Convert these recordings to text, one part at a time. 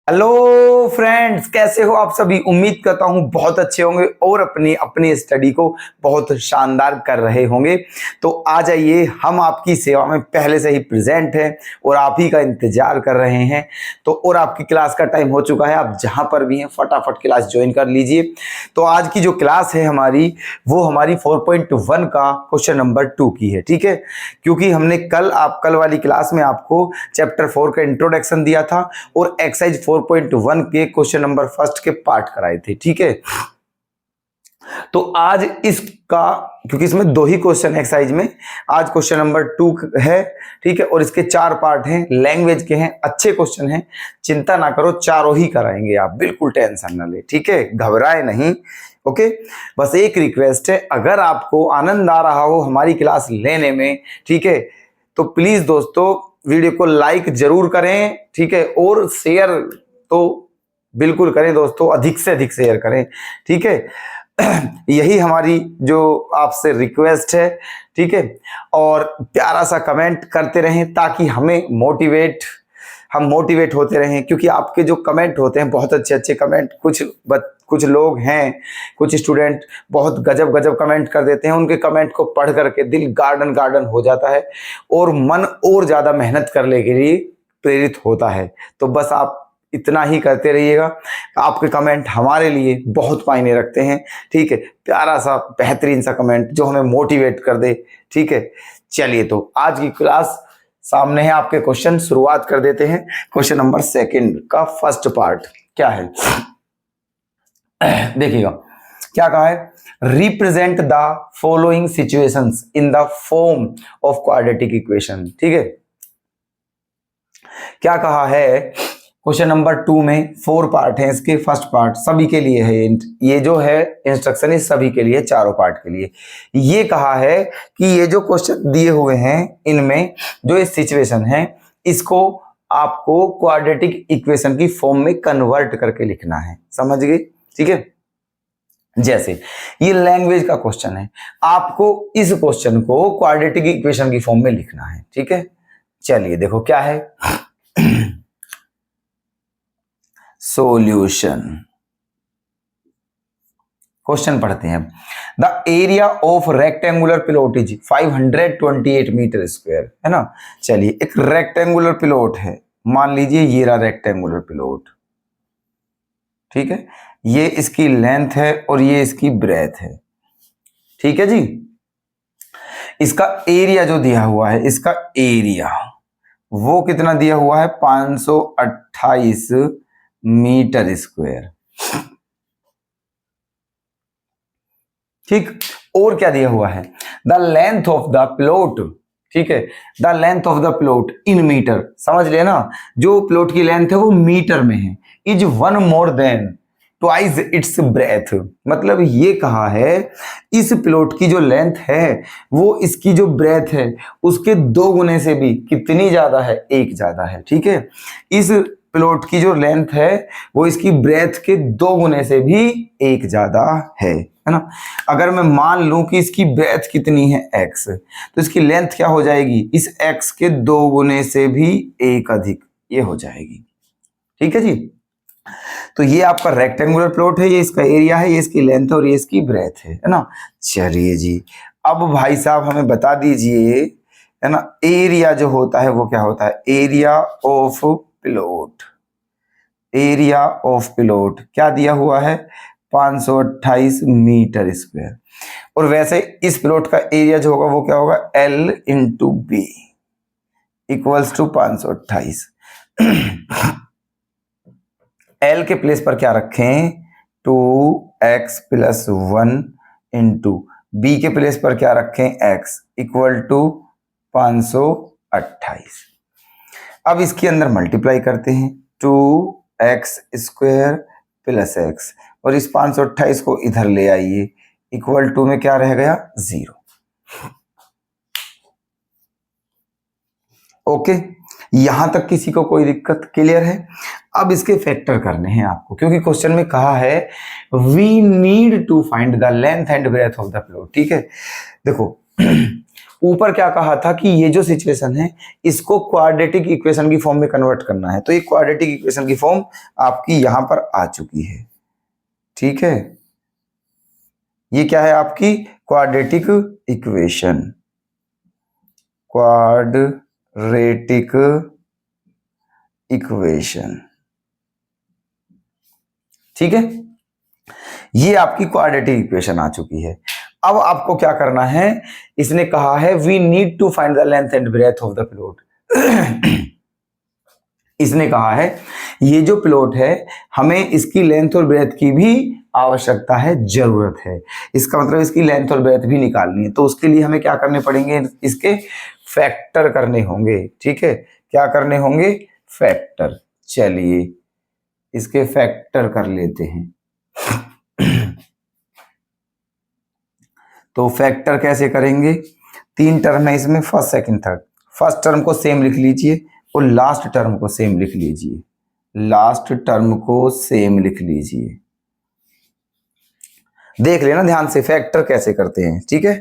Hello friends, कैसे हो आप सभी। उम्मीद करता हूं बहुत अच्छे होंगे और अपनी अपनी स्टडी को बहुत शानदार कर रहे होंगे। तो आ जाइए, हम आपकी सेवा में पहले से ही प्रेजेंट हैं और आप ही का इंतजार कर रहे हैं। तो और आपकी क्लास का टाइम हो चुका है, आप जहां पर भी हैं फटाफट क्लास ज्वाइन कर लीजिए। तो आज की जो क्लास है हमारी, वो हमारी 4.1 का क्वेश्चन नंबर 2 की है। ठीक है, क्योंकि हमने कल वाली क्लास में आपको चैप्टर 4 का इंट्रोडक्शन दिया था और एक्सरसाइज 4.1 के क्वेश्चन नंबर फर्स्ट के पार्ट कराए थे। ठीक है, तो आज इसका, क्योंकि इसमें दो ही क्वेश्चन एक्सरसाइज में, आज क्वेश्चन नंबर 2 है। ठीक है, और इसके 4 पार्ट हैं, लैंग्वेज के हैं, अच्छे क्वेश्चन हैं। चिंता ना करो, चारों ही कराएंगे आप, बिल्कुल टेंशन ना ले। ठीक है, घबराए नहीं। ओके, बस एक रिक्वेस्ट है, अगर आपको आनंद आ रहा हो हमारी क्लास लेने में, ठीक है, तो प्लीज दोस्तों वीडियो को लाइक जरूर करें। ठीक है, और शेयर तो बिल्कुल करें दोस्तों, अधिक से अधिक शेयर करें। ठीक है, यही हमारी जो आपसे रिक्वेस्ट है। ठीक है, और प्यारा सा कमेंट करते रहें ताकि हम मोटिवेट होते रहें, क्योंकि आपके जो कमेंट होते हैं बहुत अच्छे अच्छे कमेंट, कुछ लोग हैं, कुछ स्टूडेंट बहुत गजब कमेंट कर देते हैं। उनके कमेंट को पढ़ करके दिल गार्डन हो जाता है और मन और ज्यादा मेहनत करने के लिए प्रेरित होता है। तो बस आप इतना ही करते रहिएगा, आपके कमेंट हमारे लिए बहुत मायने रखते हैं। ठीक है, प्यारा सा बेहतरीन सा कमेंट जो हमें मोटिवेट कर दे। ठीक है, चलिए तो आज की क्लास सामने है आपके, क्वेश्चन शुरुआत कर देते हैं। क्वेश्चन नंबर 2 का फर्स्ट पार्ट क्या है, देखिएगा क्या कहा है। Represent the following situations in the form of quadratic equation. ठीक है, क्या कहा है क्वेश्चन नंबर 2 में। 4 पार्ट है इसके, फर्स्ट पार्ट सभी के लिए है, ये जो है इंस्ट्रक्शन इस सभी के लिए, चारों पार्ट के लिए। ये कहा है कि ये जो क्वेश्चन दिए हुए हैं इनमें जो ये सिचुएशन है, इसको आपको क्वाड्रेटिक इक्वेशन की फॉर्म में कन्वर्ट करके लिखना है। समझ गए? ठीक है, जैसे ये लैंग्वेज का क्वेश्चन है, आपको इस क्वेश्चन को क्वाड्रेटिक इक्वेशन की फॉर्म में लिखना है। ठीक है, चलिए देखो क्या है। सॉल्यूशन, क्वेश्चन पढ़ते हैं। The area of rectangular plot is 528 metre square, है ना। चलिए, एक रेक्टेंगुलर प्लॉट है, मान लीजिए ये रहा रेक्टेंगुलर प्लॉट। ठीक है, ये इसकी लेंथ है और ये इसकी ब्रेथ है। ठीक है जी, इसका एरिया जो दिया हुआ है, इसका एरिया वो कितना दिया हुआ है, 528 मीटर स्क्वायर। ठीक, और क्या दिया हुआ है, the length of the plot. ठीक है, the length of the plot in metre, समझ लेना, जो प्लॉट की लेंथ है वो मीटर में है। Is 1 more than twice its breath, मतलब ये कहा है इस प्लॉट की जो लेंथ है वो इसकी जो ब्रेथ है उसके 2 गुने से भी कितनी ज्यादा है, 1 ज्यादा है। ठीक है, इस प्लॉट की जो लेंथ है वो इसकी ब्रेथ के 2 गुने से भी 1 ज्यादा है ना। अगर मैं मान लूं कि इसकी ब्रेथ कितनी है, x, तो इसकी लेंथ क्या हो जाएगी, इस x के 2 गुने से भी 1 अधिक, ये हो जाएगी। ठीक है जी, तो ये आपका रेक्टेंगुलर प्लॉट है, ये इसका एरिया है, ये इसकी लेंथ है और ये इसकी ब्रेथ है ना। चलिए जी, अब भाई साहब हमें बता दीजिए, है ना, एरिया जो होता है वो क्या होता है, area of plot. Area of plot क्या दिया हुआ है, 528 मीटर स्क्वायर। और वैसे इस प्लॉट का एरिया जो होगा वो क्या होगा, L into B equals to 528। L के प्लेस पर क्या रखें, 2x प्लस 1 इंटू बी के प्लेस पर क्या रखें, x इक्वल टू 528। अब इसके अंदर मल्टीप्लाई करते हैं, 2x स्क्वायर प्लस x, और इस 528 को इधर ले आइए, इक्वल टू में क्या रह गया, 0। ओके, यहां तक किसी को कोई दिक्कत, क्लियर है। अब इसके फैक्टर करने हैं आपको, क्योंकि क्वेश्चन में कहा है we need to find the length and breadth of the plot. ठीक है, देखो ऊपर क्या कहा था कि ये जो सिचुएशन है इसको क्वाड्रेटिक इक्वेशन की फॉर्म में कन्वर्ट करना है, तो ये क्वाड्रेटिक इक्वेशन की फॉर्म आपकी यहां पर आ चुकी है। ठीक है, ये क्या है आपकी क्वाड्रेटिक इक्वेशन, क्वाड्रेटिक इक्वेशन। ठीक है, ये आपकी क्वाड्रेटिक इक्वेशन आ चुकी है। अब आपको क्या करना है, इसने कहा है we need to find the length and breadth of the plot. इसने कहा है ये जो प्लॉट है हमें इसकी लेंथ और ब्रेथ की भी आवश्यकता है, जरूरत है। इसका मतलब इसकी लेंथ और ब्रेथ भी निकालनी है, तो उसके लिए हमें क्या करने पड़ेंगे, इसके फैक्टर करने होंगे। ठीक है, क्या करने होंगे, फैक्टर। चलिए इसके फैक्टर कर लेते हैं। तो फैक्टर कैसे करेंगे, 3 टर्म है इसमें, first second third. First term को सेम लिख लीजिए और लास्ट टर्म को सेम लिख लीजिए, लास्ट टर्म को सेम लिख लीजिए। देख लेना ध्यान से फैक्टर कैसे करते हैं। ठीक है,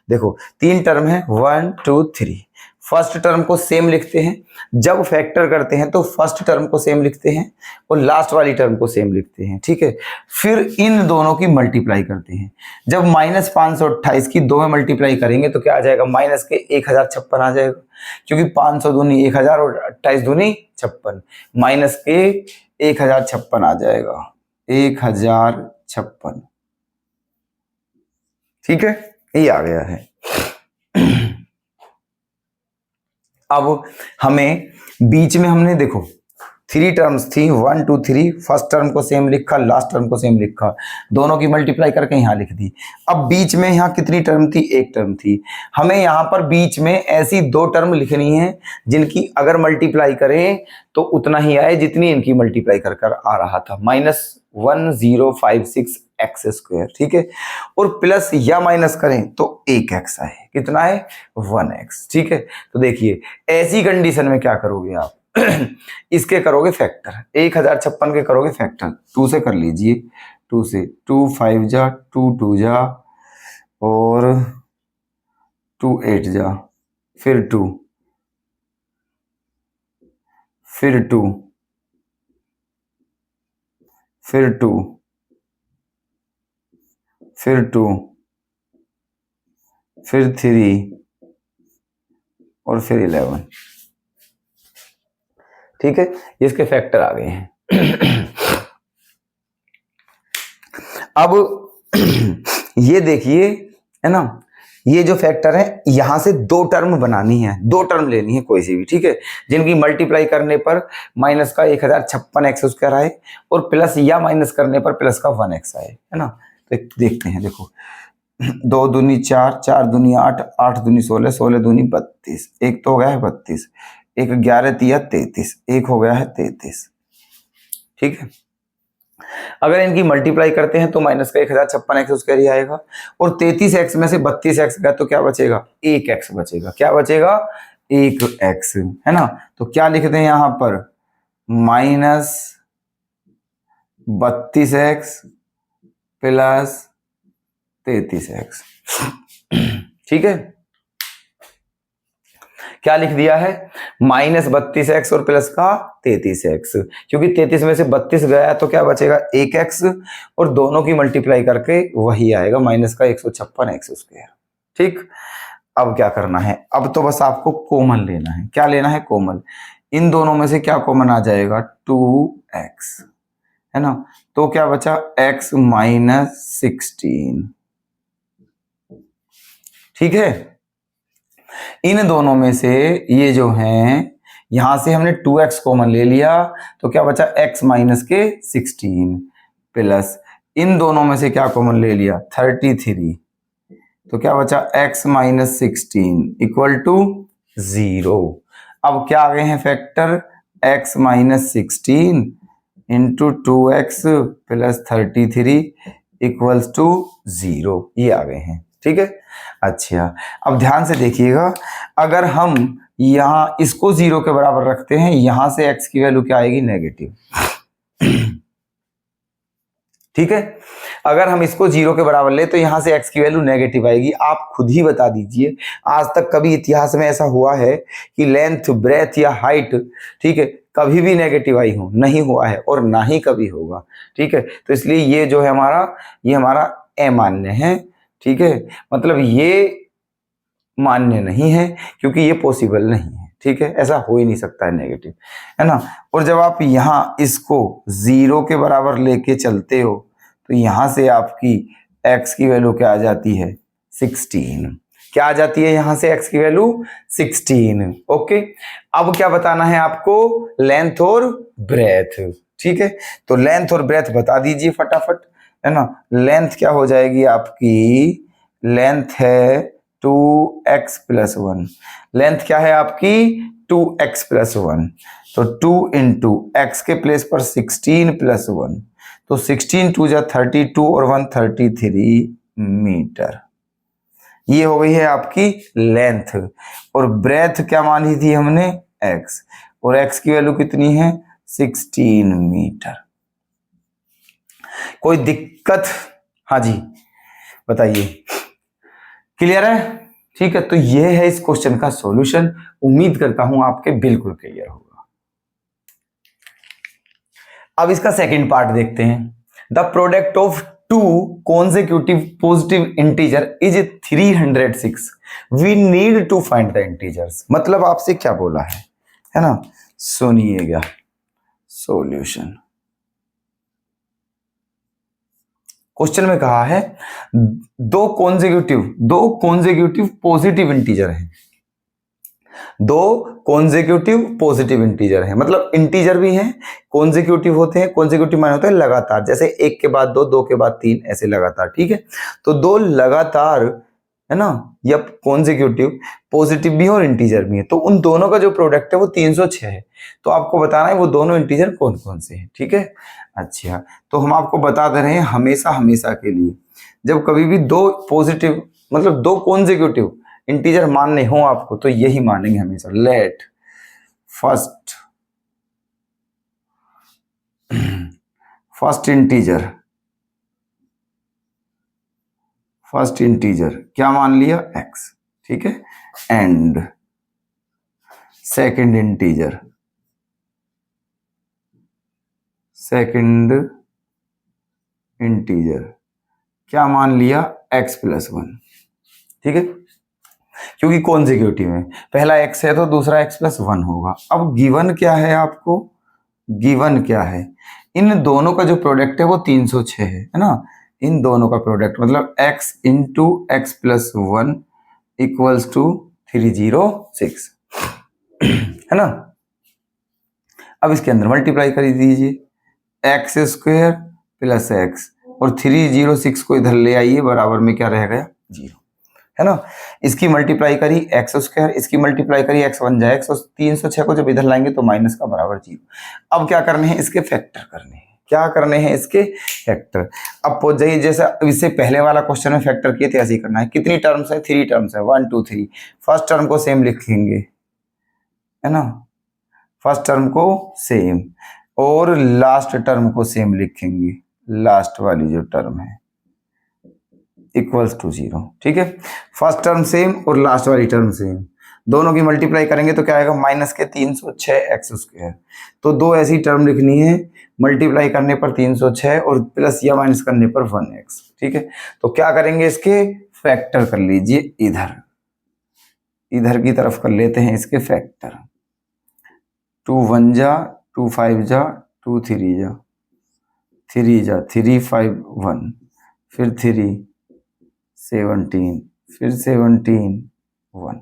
देखो 3 टर्म है, 1 2 3। फर्स्ट टर्म को सेम लिखते हैं, जब फैक्टर करते हैं तो फर्स्ट टर्म को सेम लिखते हैं और लास्ट वाली टर्म को सेम लिखते हैं। ठीक है, फिर इन दोनों की मल्टीप्लाई करते हैं। जब -528 की 2 में मल्टीप्लाई करेंगे तो क्या आ जाएगा, माइनस के 1056 आ जाएगा, क्योंकि 500 दूनी 1000 और 28 दूनी 56, माइनस के 1056 आ जाएगा, 1056। ठीक है, ये आ गया है। अब हमें बीच में हमने देखो 3 टर्म्स थी, 1 2 3, फर्स्ट टर्म को सेम लिखा, लास्ट टर्म को सेम लिखा, दोनों की मल्टीप्लाई करके यहाँ लिख दी। अब बीच में यहाँ कितनी टर्म थी, 1 टर्म थी। हमें यहाँ पर बीच में ऐसी 2 टर्म लिखनी है जिनकी अगर मल्टीप्लाई करें तो उतना ही आए जितनी इनकी मल्टीप्लाई कर कर आ रहा था, -1056 एक्स स्क्वायर। ठीक है, और प्लस या माइनस करें तो 1x आए, कितना है, 1x। ठीक है, तो देखिए ऐसी कंडीशन में क्या करोगे आप, इसके करोगे फैक्टर, 1056 के करोगे फैक्टर, 2 से कर लीजिए, 2 से 2 5 जा, 2 2 जा और 2 8 जा, फिर 2, फिर 2, फिर 2, फिर 2, फिर 3 और फिर 11। ठीक है, इसके फैक्टर आ गए हैं। अब ये देखिए, है ना, ये जो फैक्टर है यहां से 2 टर्म बनानी है, 2 टर्म लेनी है कोई सी भी। ठीक है, जिनकी मल्टीप्लाई करने पर माइनस का 1056 एक्स स्क्वायर आए और प्लस या माइनस करने पर प्लस का 1x आए, है ना। तो देखते हैं, देखो 2 दूनी 4, 4 दूनी 8, 8 दूनी 16, 16 दूनी 32, एक तो हो गया है 32, एक 11 तिया 33, एक हो गया है 33। ठीक है, अगर इनकी मल्टीप्लाई करते हैं तो माइनस का 1056 एक्स स्क्वायर ही आएगा, और 33x में से 32x गया तो क्या बचेगा, 1x बचेगा। क्या बचेगा, 1x, है ना। तो क्या लिखते हैं यहां पर, -32x प्लस 33x। ठीक है, क्या लिख दिया है, -32x और प्लस का 33x, क्योंकि 33 में से 32 गया तो क्या बचेगा, 1x, और दोनों की मल्टीप्लाई करके वही आएगा, माइनस का 156 एक्स स्क्वायर। ठीक, अब क्या करना है, अब तो बस आपको कॉमन लेना है। क्या लेना है, कॉमन। इन दोनों में से क्या कॉमन आ जाएगा, 2x, है ना। तो क्या बचा, x - 16। ठीक है, इन दोनों में से ये जो हैं, यहां से हमने 2x कॉमन ले लिया तो क्या बचा, x माइनस के 16 प्लस इन दोनों में से क्या कॉमन ले लिया, 33, तो क्या बचा, x माइनस 16 इक्वल टू 0। अब क्या आ गए हैं factor, x minus 16 into 2x plus 33 equals to 0, ये आ गए हैं। ठीक है, अच्छा अब ध्यान से देखिएगा, अगर हम यहां इसको 0 के बराबर रखते हैं, यहां से x की वैल्यू क्या आएगी, नेगेटिव। 0 के बराबर रखते हैं, यहां से x की वैल्यू क्या आएगी, नेगेटिव। ठीक है, अब ध्यान से देखिएगा, अगर हम यहां इसको 0 के बराबर रखते हैं, यहां से x की वैल्यू क्या आएगी, नेगेटिव। 0 के बराबर रखते हैं, यहां से x की वैल्यू क्या आएगी, नेगेटिव। ठीक है, ठीक है। अगर हम इसको 0 के बराबर ले तो यहां से x की वैल्यू नेगेटिव आएगी। आप खुद ही बता दीजिए, आज तक कभी इतिहास में ऐसा हुआ है कि लेंथ, ब्रेथ या हाइट, ठीक है, कभी भी नेगेटिव आई हो? नहीं हुआ है और ना ही कभी होगा। ठीक है, तो इसलिए ये जो है हमारा, ये हमारा अमान्य है। ठीक है, मतलब ये मान्य नहीं है क्योंकि ये पॉसिबल नहीं है। ठीक है, ऐसा हो ही नहीं सकता है नेगेटिव, है ना। और जब आप यहां इसको 0 के बराबर लेके चलते हो तो यहां से आपकी x की वैल्यू क्या आ जाती है? 16। क्या आ जाती है यहां से x की वैल्यू? 16। ओके, अब क्या बताना है आपको? लेंथ और ब्रेथ। ठीक है, तो लेंथ और ब्रेथ बता दीजिए फटाफट, है ना। लेंथ क्या हो जाएगी आपकी? लेंथ है 2x प्लस 1। लेंथ क्या है आपकी? 2x plus 1। तो 2 इंटू एक्स के प्लेस पर 16 प्लस 1, तो 16 2 जा 32 और 1 33 मीटर। ये हो गई है आपकी लेंथ। और ब्रेथ क्या मानी थी हमने? x, और x की वैल्यू कितनी है? 16 मीटर। कोई दिक्कत? हाँ जी बताइए, क्लियर है? ठीक है, तो ये है इस क्वेश्चन का सॉल्यूशन। उम्मीद करता हूं आपके बिल्कुल क्लियर होगा। अब इसका सेकंड पार्ट देखते हैं। The product of two consecutive positive integer is 306। We need to find the integers. मतलब आपसे क्या बोला है ना। सुनिएगा सॉल्यूशन। क्वेश्चन में कहा है दो कॉन्जिक्यूटिव पॉजिटिव इंटीजर हैं। दो कॉन्जिक्यूटिव पॉजिटिव इंटीजर है, मतलब इंटीजर भी हैं, कॉन्जिक्यूटिव होते हैं। कॉन्जिक्यूटिव माने होता है लगातार, जैसे एक के बाद दो, दो के बाद तीन, ऐसे लगातार। ठीक है, तो दो लगातार, है ना, या कॉन्जिक्यूटिव पॉजिटिव भी है और इंटीजर भी है, तो उन दोनों का जो प्रोडक्ट है वो 306 है। तो आपको बताना है वो दोनों इंटीजर कौन कौन से हैं। ठीक है, अच्छा, तो हम आपको बता दे रहे हैं हमेशा हमेशा के लिए, जब कभी भी दो पॉजिटिव मतलब दो कॉन्जिक्यूटिव इंटीजर मानने हो आपको तो यही मानेंगे हमेशा। लेट फर्स्ट इंटीजर क्या मान लिया? x। ठीक है, एंड सेकंड इंटीजर क्या मान लिया? x plus 1। ठीक है, क्योंकि कॉन्जिक्यूटिव है, पहला x है तो दूसरा x प्लस 1 होगा। अब गिवन क्या है आपको? गिवन क्या है? इन दोनों का जो प्रोडक्ट है वो 306 है ना। इन दोनों का प्रोडक्ट मतलब x into x plus 1 equals to 306, है ना। अब इसके अंदर मल्टीप्लाई कर दीजिए, एक्स स्क्वायर प्लस एक्स, और 306 को इधर ले आइए, बराबर में क्या रह गया? 0, है ना। इसकी मल्टीप्लाई करी एक्स स्क्वायर, इसकी मल्टीप्लाई करी एक्स बन जाए एक्स, और 306 को जब इधर लाएंगे तो माइनस का बराबर 0। अब क्या करने हैं? इसके फैक्टर करने हैं। क्या करने हैं? इसके फैक्टर। अब पहुंच जाइए, जैसा इससे पहले वाला क्वेश्चन में फैक्टर किए थे ऐसे ही करना है। कितनी टर्म्स है? 3 टर्म्स है, 1 2 3। फर्स्ट टर्म को सेम लिखेंगे, है ना, फर्स्ट टर्म को सेम, और लास्ट टर्म को सेम लिखेंगे, लास्ट वाली जो टर्म है इक्वल्स टू 0। ठीक है, फर्स्ट टर्म सेम और लास्ट वाली टर्म सेम, दोनों की मल्टीप्लाई करेंगे तो क्या आएगा? माइनस के 306 एक्स स्क्वायर। तो दो ऐसी टर्म लिखनी है, मल्टीप्लाई करने पर 306 और प्लस या माइनस करने पर 1x। ठीक है, तो क्या करेंगे? इसके फैक्टर कर लीजिए, इधर की तरफ कर लेते हैं इसके फैक्टर। 2 1 जा, 2 5 जा, 2 3 जा, 3 जा 3 5 1, फिर 3 17, फिर 17 1।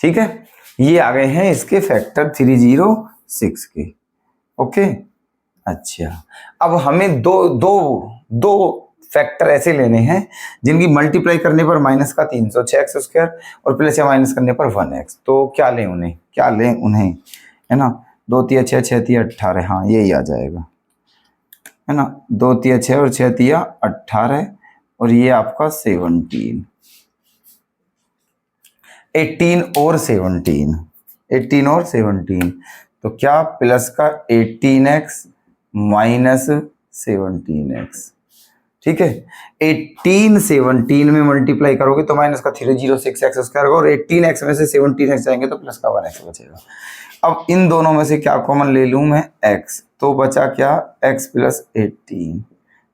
ठीक है, ये आ गए हैं इसके फैक्टर 306 के। ओके, अच्छा, अब हमें दो फैक्टर ऐसे लेने हैं जिनकी मल्टीप्लाई करने पर माइनस का 306 एक्स स्क्वायर और प्लस या माइनस करने पर 1x। तो क्या लें उन्हें, है ना। 2 तिया 6, 6 तिया 18, हाँ यही आ जाएगा, है ना। 2 तिया 6 और 6 तिया 18, और ये आपका 17। 18 और 17, 18 और 17, तो क्या प्लस का 18x माइनस 17x, ठीक है। 18 17 में मल्टीप्लाई करोगे तो माइनस का 306x स्क्वायर होगा, और 18x में से 17x जाएंगे तो प्लस का 1x बचेगा। अब इन दोनों में से क्या कॉमन ले लूं मैं, x, तो बचा क्या, x प्लस 18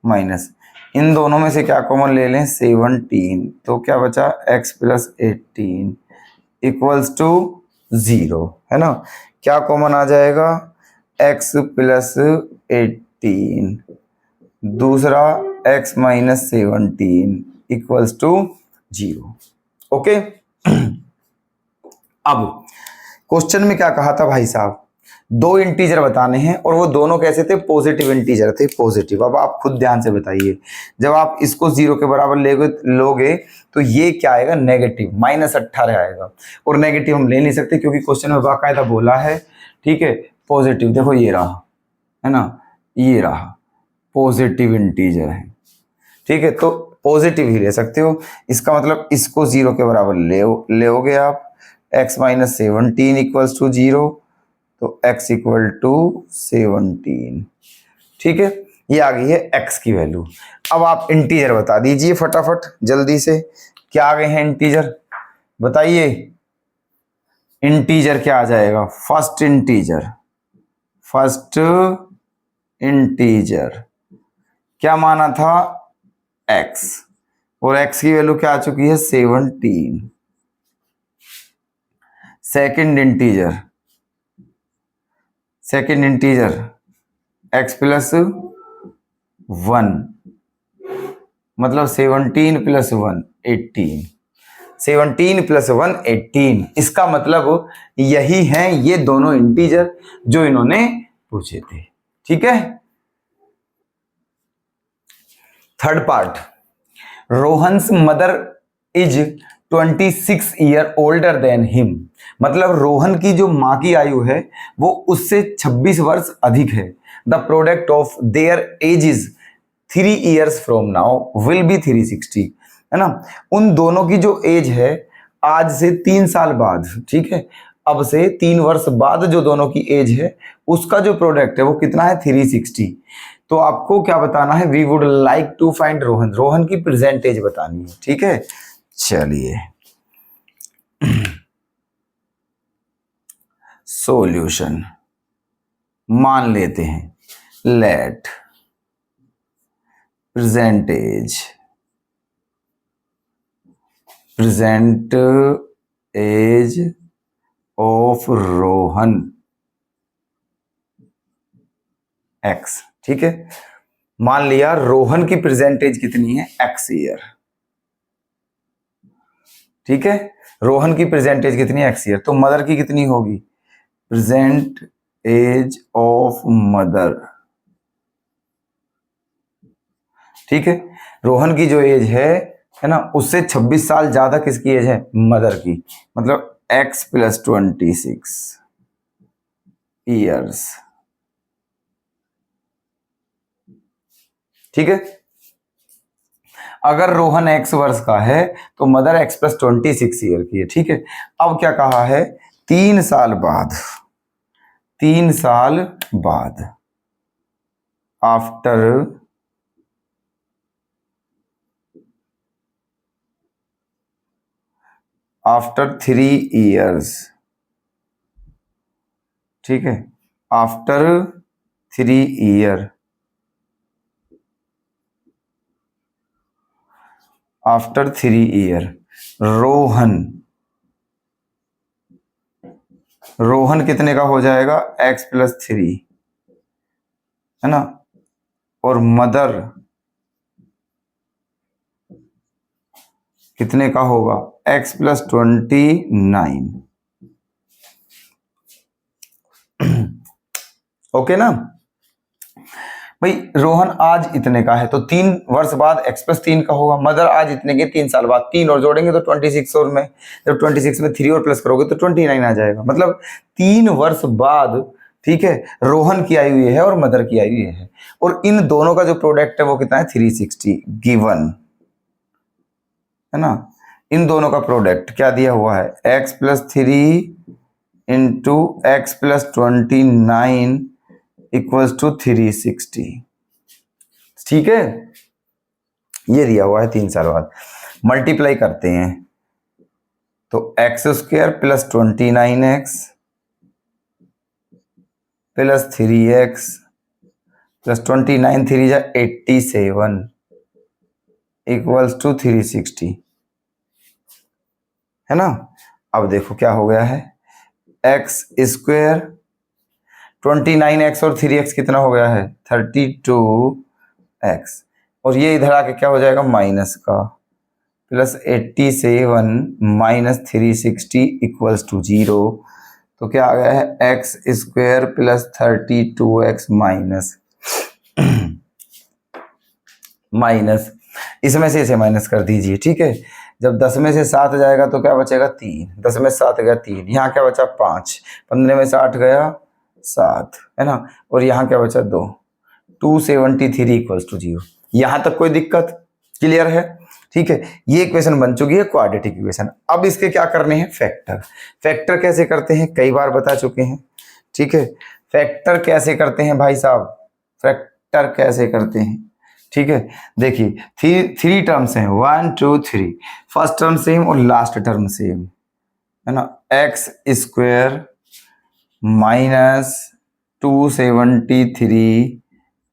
माइनस, इन दोनों में से क्या कॉमन ले लें, 17, तो क्या बचा, x प्लस 18 इक्वल्स टू 0, है ना। क्या कॉमन आ जाएगा, x प्लस 18, दूसरा x minus 17 equals to 0। Okay. अब क्वेश्चन में क्या कहा था भाई साहब, दो इंटीजर बताने हैं और वो दोनों कैसे थे, पॉजिटिव इंटीजर थे, पॉजिटिव। अब आप खुद ध्यान से बताइए, जब आप इसको 0 के बराबर लोगे तो ये क्या आएगा, नेगेटिव, -18 आएगा। और नेगेटिव हम ले नहीं सकते क्योंकि क्वेश्चन में बाकायदा बोला है, ठीक है। पॉजिटिव देखो ये रहा, है ना, ये रहा पॉजिटिव इंटीजर है, ठीक है। तो पॉजिटिव ही ले सकते हो, इसका मतलब इसको 0 के बराबर लेओगे आप, x माइनस 17 इक्वल्स टू 0, तो x इक्वल टू 17, ठीक है। ये आ गई है x की वैल्यू। अब आप इंटीजर बता दीजिए फटाफट जल्दी से, क्या आ गए हैं इंटीजर, बताइए। इंटीजर क्या आ जाएगा, फर्स्ट इंटीजर क्या माना था, x, और x की वैल्यू क्या आ चुकी है, 17। सेकंड इंटीजर x प्लस 1, मतलब 17 प्लस 1 18, 17 प्लस 1 18, इसका मतलब यही हैं ये दोनों इंटीजर जो इन्होंने पूछे थे, ठीक है। Third part, Rohan's mother is 26 year older than him, मतलब रोहन की जो माँ की आयु है वो उससे 26 वर्ष अधिक है। The product of their age is 3 years from now will be 360, है ना। उन दोनों की जो एज है आज से 3 साल बाद, ठीक है, अब से 3 वर्ष बाद जो दोनों की एज है उसका जो प्रोडक्ट है वो कितना है, 360। तो आपको क्या बताना है, we would like to find Rohan की प्रेजेंटेज बतानी है, ठीक है। चलिए सॉल्यूशन मान लेते हैं, let present age of Rohan x, ठीक है। मान लिया रोहन की प्रेजेंटेज कितनी है, x ईयर, ठीक है। रोहन की प्रेजेंटेज कितनी है, x ईयर, तो मदर की कितनी होगी, प्रेजेंट एज ऑफ मदर, ठीक है। रोहन की जो एज है ना, उससे 26 साल ज्यादा किसकी एज है, मदर की, मतलब x प्लस 26 ईयर्स, ठीक है। अगर रोहन x वर्ष का है तो मदर x प्लस 26 ईयर की है, ठीक है। अब क्या कहा है, 3 साल बाद आफ्टर 3 ईयर्स, ठीक है, after 3 year, after 3 year Rohan कितने का हो जाएगा, x प्लस 3, है ना, और मदर कितने का होगा, x प्लस 29, ओके ना भाई। रोहन आज इतने का है तो 3 वर्ष बाद x प्लस 3 का होगा, मदर आज इतने के 3 साल बाद, 3 और जोड़ेंगे तो 26, और में जब 26 में 3 और प्लस करोगे तो 29 आ जाएगा, मतलब 3 वर्ष बाद, ठीक है। रोहन की आयु ये है और मदर की आयु ये है, और इन दोनों का जो प्रोडक्ट है वो कितना है, 360 गिवन, है ना। इन दोनों का प्रोडक्ट क्या दिया हुआ है, x+3 into x+29 equals to 360। ठीक है, ये दिया हुआ है 3 साल बाद। मल्टीप्लाई करते हैं तो x² + 29x + 3x + 29 3 जा 87 इक्वल्स टू 360, है ना। अब देखो क्या हो गया है, x², 29x और 3x कितना हो गया है, 32x, और ये इधर आके क्या हो जाएगा, माइनस का, +87 - 360 इक्वल्स टू 0। तो क्या आ गया है, x² + 32x माइनस इसमें से इसे माइनस कर दीजिए। ठीक है, जब 10 में से 7 जाएगा तो क्या बचेगा, 3। 10 में से 7 गया 3, यहाँ क्या बचा 5, 15 में से 8 गया 7, है ना, और यहाँ क्या बचा 2, 273 इक्वल्स टू 0। यहाँ तक कोई दिक्कत, क्लियर है। ठीक है, ये इक्वेशन बन चुकी है क्वाड्रेटिक इक्वेशन। अब इसके क्या करने हैं, फैक्टर। फैक्टर कैसे करते हैं कई बार बता चुके हैं। ठीक है, फैक्टर कैसे करते हैं भाई साहब, फैक्टर कैसे करते हैं। ठीक है, देखिए 3 टर्म्स हैं, 1 2 3, फर्स्ट टर्म सेम और लास्ट टर्म सेम, है ना। x² - 273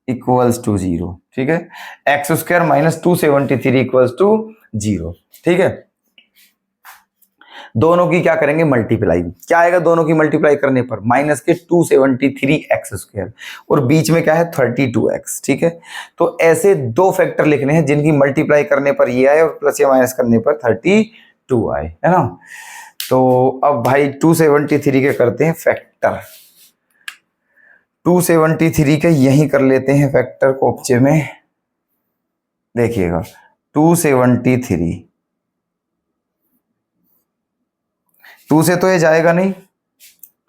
equals to 0। ठीक है, x² - 273 इक्वल्स टू 0। ठीक है, दोनों की क्या करेंगे, मल्टीप्लाई। क्या आएगा दोनों की मल्टीप्लाई करने पर, माइनस के 273x² और बीच में क्या है 32x। ठीक है, तो ऐसे 2 फैक्टर लिखने हैं जिनकी मल्टीप्लाई करने पर ये आए और प्लस या माइनस करने पर 32 आए, है ना। तो अब भाई 273 के करते हैं फैक्टर, 273 के यहीं कर लेते हैं फैक्टर कोपचे में। देखिएगा 273, 2 से तो ये जाएगा नहीं,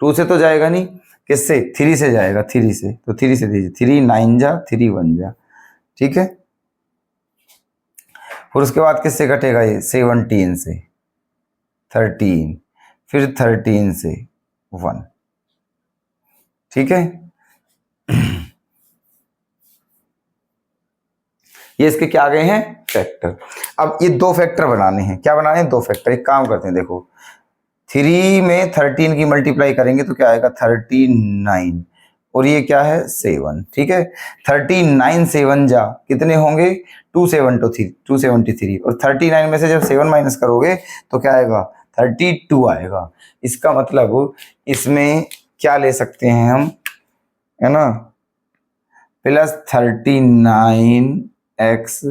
2 से तो जाएगा नहीं, किससे, 3 से जाएगा, 3 से, तो 3 से दीजिए, 3 9 जा 3 1 जा। ठीक है, और उसके बाद किससे कटेगा ये, 17 से, 13, फिर 13 से 1। ठीक है, ये इसके क्या आ गए हैं, फैक्टर। अब ये 2 फैक्टर बनाने हैं, क्या बनाने हैं, 2 फैक्टर। एक काम करते हैं, देखो 3 में 13 की मल्टीप्लाई करेंगे तो क्या आएगा 39, और ये क्या है 7। ठीक है, 39 7 जा कितने होंगे, 273, और 39 में से जब 7 माइनस करोगे तो क्या आएगा 32 आएगा। इसका मतलब इसमें क्या ले सकते हैं हम, है ना, +39x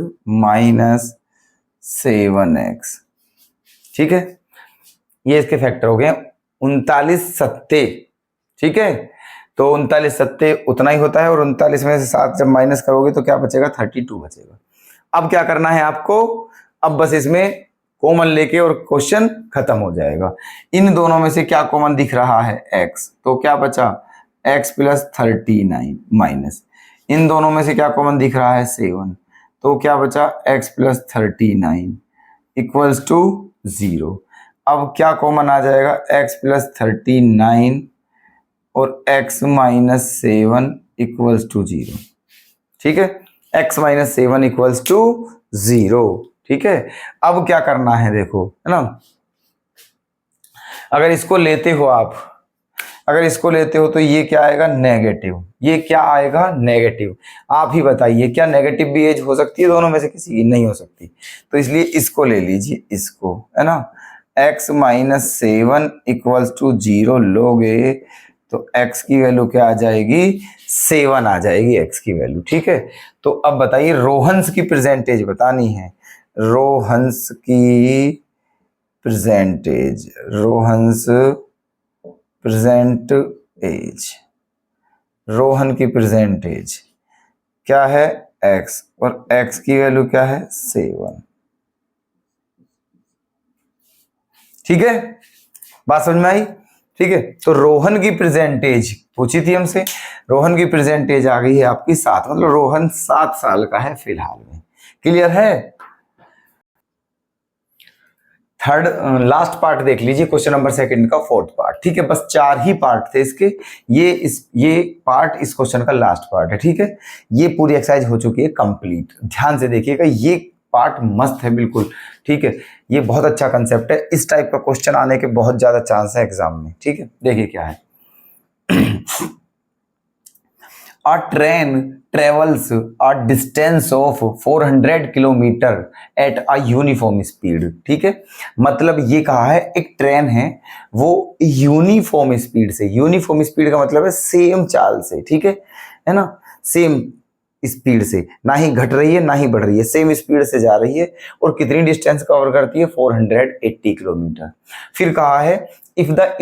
- 7x। ठीक है, ये इसके फैक्टर हो गए 39 सत्ते। ठीक है, तो 39 सत्ते उतना ही होता है, और 39 में से 7 जब माइनस करोगे तो क्या बचेगा, 32 बचेगा। अब क्या करना है आपको, अब बस इसमें कॉमन लेके और क्वेश्चन खत्म हो जाएगा। इन दोनों में से क्या कॉमन दिख रहा है, x, तो क्या बचा x + 39 माइनस, इन दोनों में से क्या कॉमन दिख रहा है 7, तो क्या बचा x + 39 इक्वल्स टू 0। अब क्या कॉमन आ जाएगा, x + 39 और x - 7 इक्वल्स टू 0। ठीक है, x - 7 इक्वल्स टू 0। ठीक है, अब क्या करना है, देखो, है ना, अगर इसको लेते हो आप, अगर इसको लेते हो तो ये क्या आएगा, नेगेटिव। ये क्या आएगा, नेगेटिव। आप ही बताइए, क्या नेगेटिव भी एज हो सकती है, दोनों में से किसी की नहीं हो सकती, तो इसलिए इसको ले लीजिए, इसको, है ना। x - 7 इक्वल्स टू 0 लोगे तो x की वैल्यू क्या आ जाएगी, 7 आ जाएगी x की वैल्यू। ठीक है, तो अब बताइए रोहंस की परसेंटेज बतानी है, रोहंस की परसेंटेज, रोहंस प्रेजेंट एज, रोहन की प्रेजेंटेज क्या है x, और x की वैल्यू क्या है 7। ठीक है, बात समझ में आई। ठीक है, तो रोहन की प्रेजेंटेज पूछी थी हमसे, रोहन की प्रेजेंटेज आ गई है आपकी 7, मतलब रोहन 7 साल का है फिलहाल में। क्लियर है। थर्ड लास्ट पार्ट देख लीजिए क्वेश्चन नंबर सेकंड का फोर्थ पार्ट। ठीक है, बस 4 ही पार्ट थे इसके। ये पार्ट इस क्वेश्चन का लास्ट पार्ट है। ठीक है, ये पूरी एक्सरसाइज हो चुकी है कंप्लीट। ध्यान से देखिएगा, ये पार्ट मस्त है बिल्कुल। ठीक है, ये बहुत अच्छा कंसेप्ट है। इस टाइप का क्वेश्चन आने के बहुत ज्यादा चांस है एग्जाम में। ठीक है, देखिए क्या है। A train travels a distance of 400 kilometre at a uniform speed। ठीक है, मतलब ये कहा है एक ट्रेन है वो यूनिफॉर्म स्पीड से, यूनिफॉर्म स्पीड का मतलब है सेम चाल से। ठीक है ना, सेम स्पीड से, ना ही घट रही है ना ही बढ़ रही है, सेम स्पीड से जा रही है। और कितनी डिस्टेंस कवर करती है? 480 किलोमीटर। फिर कहा है if the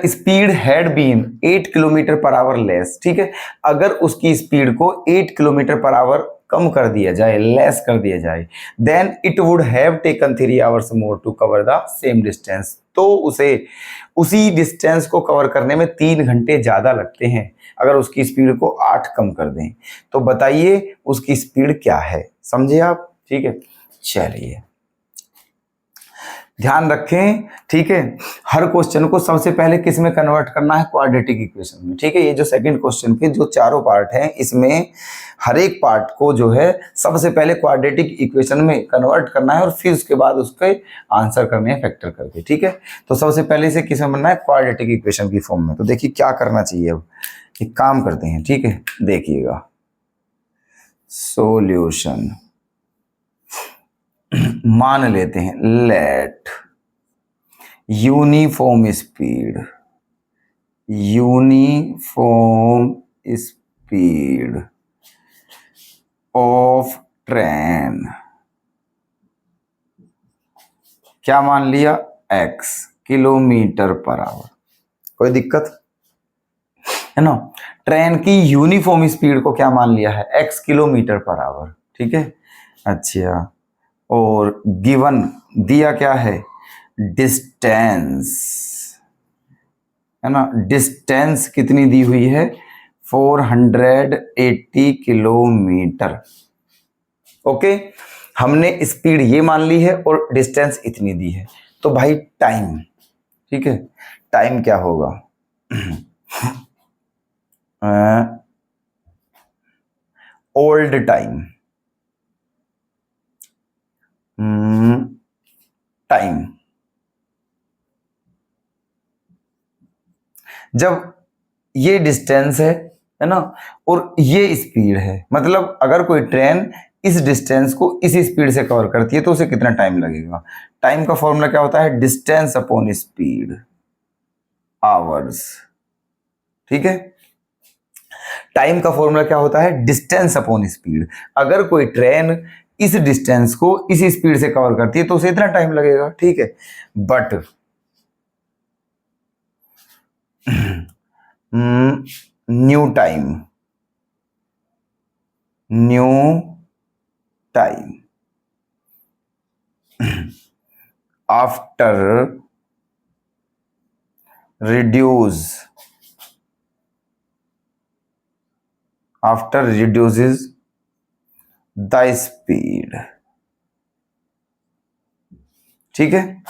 speed had been 8 kilometre per hour less. ठीक है, अगर उसकी स्पीड को 8 किलोमीटर पर आवर कम कर दिया जाए, लेस कर दिया जाए, then it would have taken 3 hours more to cover the same distance. तो उसे उसी डिस्टेंस को कवर करने में 3 घंटे ज्यादा लगते हैं अगर उसकी स्पीड को 8 कम कर दें। तो बताइए उसकी स्पीड क्या है? समझे आप? ठीक है, चलिए ध्यान रखें। ठीक है, हर क्वेश्चन को सबसे पहले किस में कन्वर्ट करना है? क्वाड्रेटिक इक्वेशन में। ठीक है, ये जो सेकंड क्वेश्चन के जो चारों पार्ट हैं, इसमें हर एक पार्ट को जो है सबसे पहले क्वाड्रेटिक इक्वेशन में कन्वर्ट करना है और फिर उसके बाद उसके आंसर करने हैं फैक्टर करके। ठीक है, तो सबसे पहले इसे किस में बनना है? क्वाड्रेटिक इक्वेशन की फॉर्म में। तो देखिए क्या करना चाहिए। अब एक काम करते हैं। ठीक है, देखिएगा सॉल्यूशन मान लेते हैं, let uniform speed of train, क्या मान लिया? x kilometre per hour. कोई दिक्कत है ना? ट्रेन की यूनिफॉर्म स्पीड को क्या मान लिया है? x kilometre per our. ठीक है, अच्छा, और गिवन दिया क्या है? डिस्टेंस, है ना? डिस्टेंस कितनी दी हुई है? 480 किलोमीटर। ओके, हमने स्पीड ये मान ली है और डिस्टेंस इतनी दी है। तो भाई टाइम, ठीक है, टाइम क्या होगा? ओल्ड टाइम, टाइम जब ये डिस्टेंस है ना, और ये स्पीड है, मतलब अगर कोई ट्रेन इस डिस्टेंस को इस स्पीड से कवर करती है तो उसे कितना टाइम लगेगा? टाइम का फॉर्मूला क्या होता है? Distance upon speed, hours. ठीक है, टाइम का फॉर्मूला क्या होता है? Distance upon speed. अगर कोई ट्रेन इस डिस्टेंस को इस स्पीड से कवर करती है तो उसे इतना टाइम लगेगा। ठीक है, but new time after reduces the speed. ठीक है,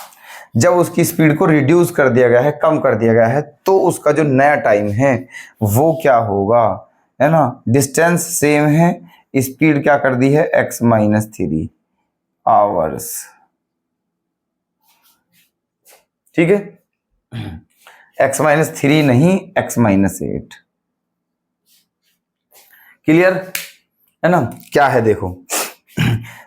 जब उसकी स्पीड को रिड्यूस कर दिया गया है, कम कर दिया गया है, तो उसका जो नया टाइम है वो क्या होगा? है ना, डिस्टेंस सेम है, स्पीड क्या कर दी है? x-3 hours. ठीक है, x-3 नहीं, x-8। क्लियर है ना? क्या है देखो,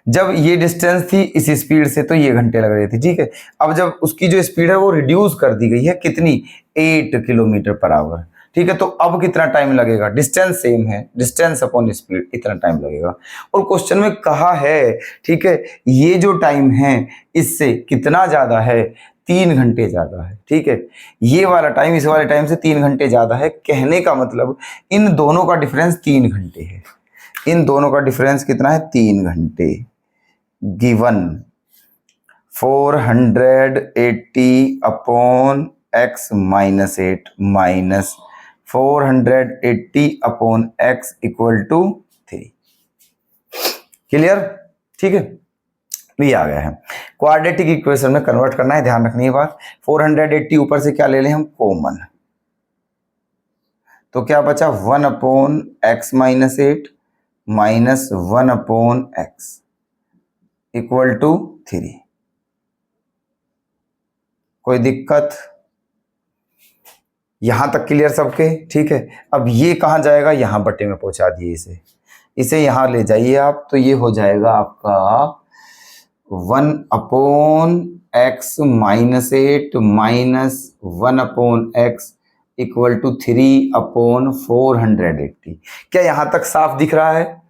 जब ये डिस्टेंस थी इस स्पीड से तो ये घंटे लग रहे थे। ठीक है, अब जब उसकी जो स्पीड है वो रिड्यूस कर दी गई है, कितनी? 8 किलोमीटर पर आवर। ठीक है, तो अब कितना टाइम लगेगा? डिस्टेंस सेम है, डिस्टेंस अपॉन स्पीड, इतना टाइम लगेगा। और क्वेश्चन में कहा है, ठीक है, ये जो टाइम है इससे कितना ज्यादा है? 3 घंटे ज्यादा है। ठीक है, ये वाला टाइम इस वाले टाइम से 3 घंटे ज्यादा है। कहने का मतलब इन दोनों का डिफरेंस 3 घंटे है। इन दोनों का डिफरेंस कितना है? 3 घंटे। Given 480 upon x-8 minus 480 upon x equal to 3। Clear? ठीक है, भी आ गया है। क्वाड्रेटिक इक्वेशन में कन्वर्ट करना है, ध्यान रखनी है बात। 480 ऊपर से क्या ले लें हम, कॉमन, तो क्या बचा 1/x-8 minus 1/x equal to 3। कोई दिक्कत? यहां तक क्लियर सबके? ठीक है। अब ये कहां जाएगा, यहां बटे में पहुंचा दिए इसे यहां ले जाइए आप, तो ये हो जाएगा आपका 1/x-8 minus 1/x equal to 3/480। क्या यहां तक साफ दिख रहा है?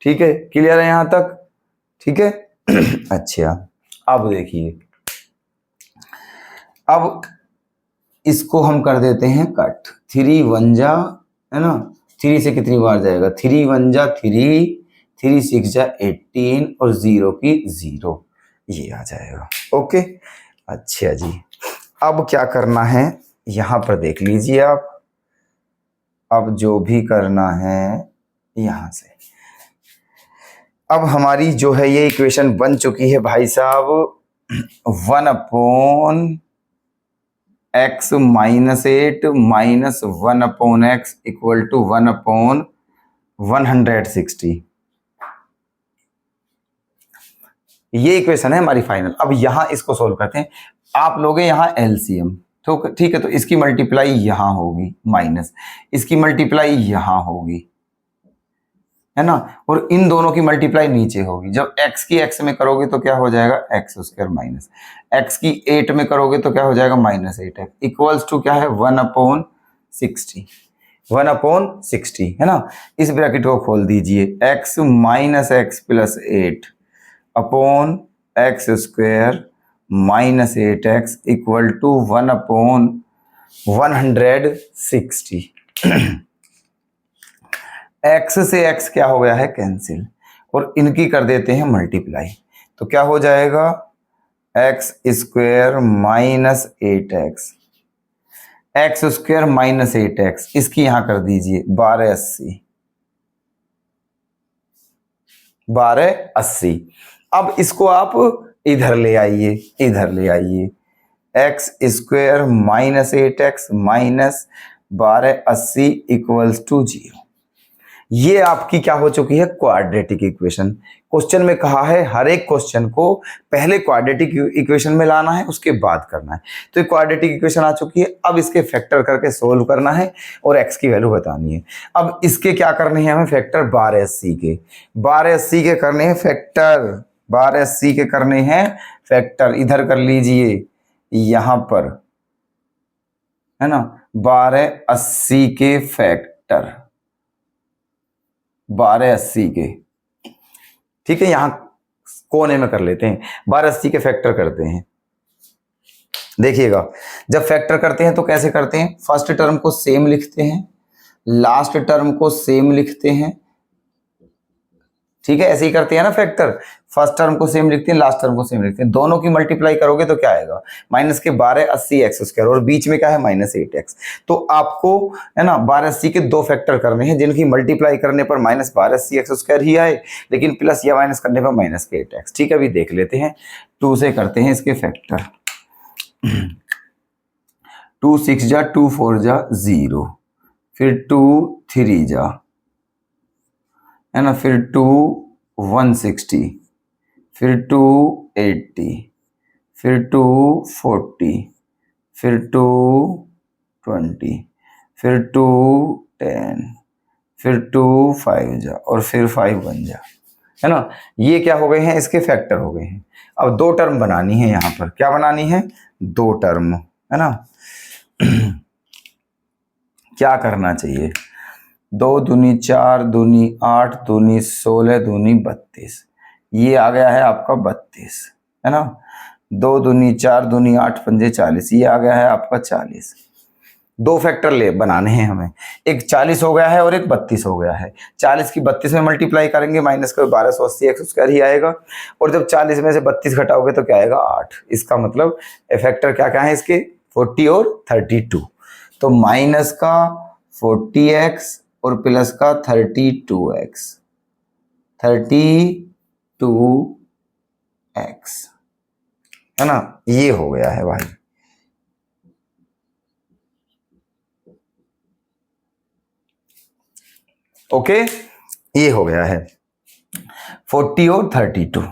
ठीक है, क्लियर है यहां तक? ठीक है। अच्छा, अब देखिए, अब इसको हम कर देते हैं कट। 3 1 जा, है ना, 3 से कितनी बार जाएगा, 3 1 जा 3, 3 6 जा 18 और 0 की 0, ये आ जाएगा। ओके, अच्छा जी, अब क्या करना है यहां पर देख लीजिए आप। अब जो भी करना है यहां से, अब हमारी जो है ये इक्वेशन बन चुकी है भाई साहब, 1/x-8 minus 1/x equal to 1/160। ये इक्वेशन है हमारी फाइनल। अब यहां इसको सोल्व करते हैं। आप लोगे यहां एलसीएम, तो ठीक है, तो इसकी मल्टीप्लाई यहां होगी, माइनस इसकी मल्टीप्लाई यहां होगी, है ना, और इन दोनों की मल्टीप्लाई नीचे होगी। जब x की x में करोगे तो क्या हो जाएगा, x² माइनस x की 8 में करोगे तो क्या हो जाएगा, -8x इक्वल्स टू क्या है, 1/60, 1/60, है ना। इस ब्रैकेट को खोल दीजिए, x minus x plus 8 upon x² minus 8x equal to 1/160। x से x क्या हो गया है, कैंसिल, और इनकी कर देते हैं मल्टीप्लाई, तो क्या हो जाएगा, x² minus 8x, x² minus 8x, इसकी यहां कर दीजिए 1280, 1280। अब इसको आप इधर ले आइए, इधर ले आइए, x² minus 8x minus 1280 equals to 0। ये आपकी क्या हो चुकी है, क्वाड्रेटिक इक्वेशन। क्वेश्चन में कहा है हर एक क्वेश्चन को पहले क्वाड्रेटिक इक्वेशन में लाना है, उसके बाद करना है। तो ये क्वाड्रेटिक इक्वेशन आ चुकी है। अब इसके फैक्टर करके सोल्व करना है और x की वैल्यू बतानी है। अब इसके क्या करने हैं हमें, फैक्टर 1280 के, 1280 के करने हैं फैक्टर, 1280 के करने हैं फैक्टर। इधर कर लीजिए, यहां पर, है ना, 1280 के फैक्टर, 1280 के, ठीक है, यहां कोने में कर लेते हैं, 1280 के फैक्टर करते हैं। देखिएगा, जब फैक्टर करते हैं तो कैसे करते हैं, फर्स्ट टर्म को सेम लिखते हैं, लास्ट टर्म को सेम लिखते हैं, ठीक है, ऐसे ही करते हैं ना फैक्टर, फर्स्ट टर्म को सेम लिखते हैं, लास्ट टर्म को सेम लिखते हैं। दोनों की मल्टीप्लाई करोगे तो क्या आएगा, माइनस के 1280x² और बीच में क्या है, -8x। तो आपको, है ना, 1280 के दो फैक्टर करने हैं जिनकी मल्टीप्लाई करने पर -1280x² ही आए, लेकिन प्लस या माइनस करने पर -8x। ठीक है, अभी देख लेते हैं, 2 से करते हैं इसके फैक्टर। 2 6 जा 2 4 जा 0, फिर 2 3 जा, है ना, फिर 2 160, फिर 2 80, फिर 2 40, फिर 2 20, फिर 2 10, फिर 2 5 जा और फिर 5 1 जा, है ना। ये क्या हो गए हैं, इसके फैक्टर हो गए हैं। अब दो टर्म बनानी है, यहां पर क्या बनानी है, दो टर्म, है ना। क्या करना चाहिए, 2 दूनी 4, दूनी 8, दूनी 16, दूनी 32, ये आ गया है आपका 32, है ना। 2 दूनी 4, दूनी 8, पंजे 40, ये आ गया है आपका 40। दो फैक्टर ले बनाने हैं हमें, एक 40 हो गया है और एक 32 हो गया है। 40 की 32 में मल्टीप्लाई करेंगे, माइनस का 1280x² ही आएगा, और जब 40 में से 32 घटाओगे तो क्या आएगा, 8। इसका मतलब फैक्टर क्या क्या है इसके, 40 और 32। तो माइनस का 40x और प्लस का 32x, 32x, x, है ना, ये हो गया है भाई। ओके, ये हो गया है 40 और 32।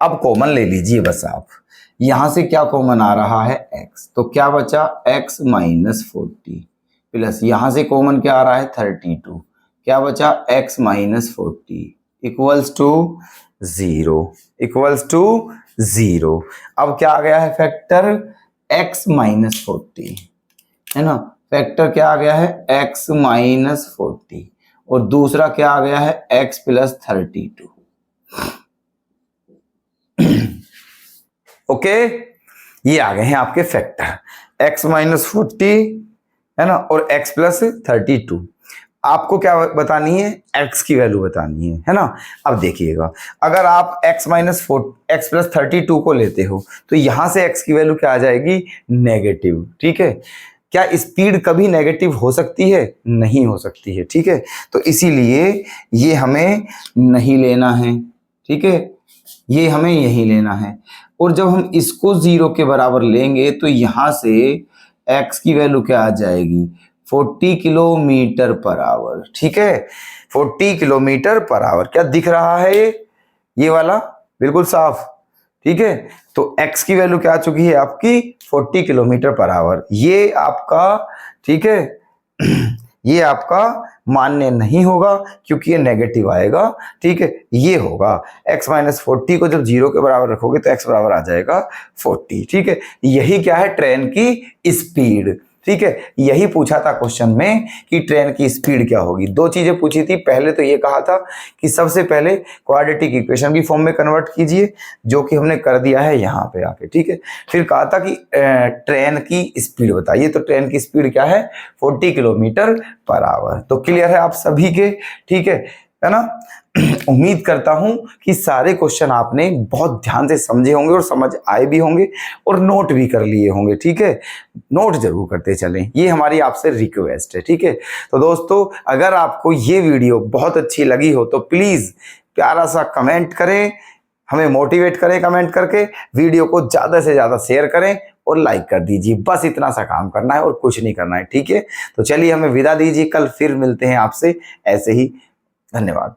अब कॉमन ले लीजिए बस आप, यहां से क्या कॉमन आ रहा है x, तो क्या बचा x माइनस 40 प्लस यहां से कॉमन क्या आ रहा है 32, क्या बचा x minus 40 equals to 0, equals to 0। अब क्या आ गया है फैक्टर x माइनस 40, है ना, फैक्टर क्या आ गया है x माइनस 40 और दूसरा क्या आ गया है x प्लस 32। ओके, ये आ गए हैं आपके फैक्टर x माइनस 40, है ना, और x प्लस 32। आपको क्या बतानी है, x की वैल्यू बतानी है ना। अब देखिएगा, अगर आप x माइनस x प्लस 32 को लेते हो तो यहां से x की वैल्यू क्या आ जाएगी नेगेटिव, ठीक है। क्या स्पीड कभी नेगेटिव हो सकती है, नहीं हो सकती है, ठीक है। तो इसीलिए ये हमें नहीं लेना है, ठीक है, ये हमें यही लेना है। और जब हम इसको 0 के बराबर लेंगे तो यहां से x की वैल्यू क्या आ जाएगी 40 किलोमीटर पर आवर, ठीक है, 40 किलोमीटर पर आवर। क्या दिख रहा है ये वाला बिल्कुल साफ, ठीक है। तो x की वैल्यू क्या आ चुकी है आपकी 40 किलोमीटर पर आवर, ये आपका, ठीक है, ये आपका मान्य नहीं होगा क्योंकि ये नेगेटिव आएगा, ठीक है। ये होगा x माइनस 40 को जब 0 के बराबर रखोगे तो x बराबर आ जाएगा 40, ठीक है। यही क्या है ट्रेन की स्पीड, ठीक है। यही पूछा था क्वेश्चन में कि ट्रेन की स्पीड क्या होगी। दो चीजें पूछी थी, पहले तो ये कहा था कि सबसे पहले क्वाड्रेटिक इक्वेशन की फॉर्म में कन्वर्ट कीजिए, जो कि हमने कर दिया है यहाँ पे आके, ठीक है। फिर कहा था कि ट्रेन की स्पीड बताइए, तो ट्रेन की स्पीड क्या है 40 किलोमीटर पर आवर। तो क्लियर है आप सभी के, ठीक है ना। उम्मीद करता हूं कि सारे क्वेश्चन आपने बहुत ध्यान से समझे होंगे और समझ आए भी होंगे और नोट भी कर लिए होंगे, ठीक है। नोट जरूर करते चलें, ये हमारी आपसे रिक्वेस्ट है, ठीक है। तो दोस्तों, अगर आपको ये वीडियो बहुत अच्छी लगी हो तो प्लीज प्यारा सा कमेंट करें, हमें मोटिवेट करें कमेंट करके, वीडियो को ज्यादा से ज्यादा शेयर करें और लाइक कर दीजिए। बस इतना सा काम करना है और कुछ नहीं करना है, ठीक है। तो चलिए हमें विदा दीजिए, कल फिर मिलते हैं आपसे ऐसे ही। धन्यवाद।